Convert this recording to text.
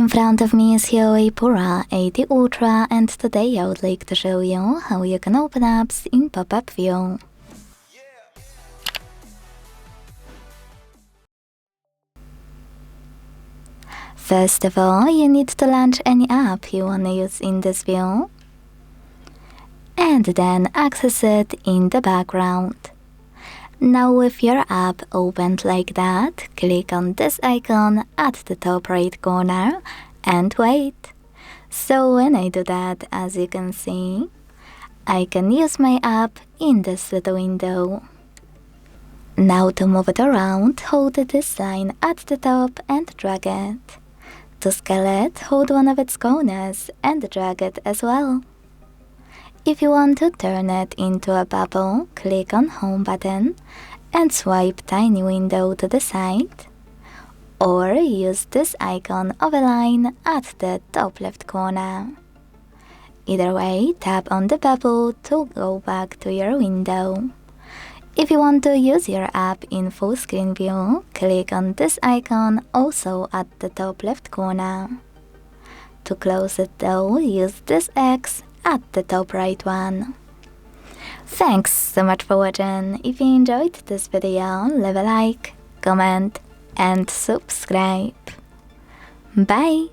In front of me is HUAWEI Pura 80 Ultra, and today I would like to show you how you can open apps in pop-up view. First of all, you need to launch any app you wanna use in this view, and then access it in the background. Now with your app opened like that, click on this icon at the top right corner and wait. So when I do that, as you can see, I can use my app in this little window. Now to move it around, hold this sign at the top and drag it. To scale it, hold one of its corners and drag it as well. If you want to turn it into a bubble, click on Home button and swipe tiny window to the side, or use this icon of a line at the top left corner. Either way, tap on the bubble to go back to your window. If you want to use your app in full screen view, click on this icon also at the top left corner. To close it though, use this X at the top right one. Thanks so much for watching. If you enjoyed this video, leave a like, comment and subscribe. Bye!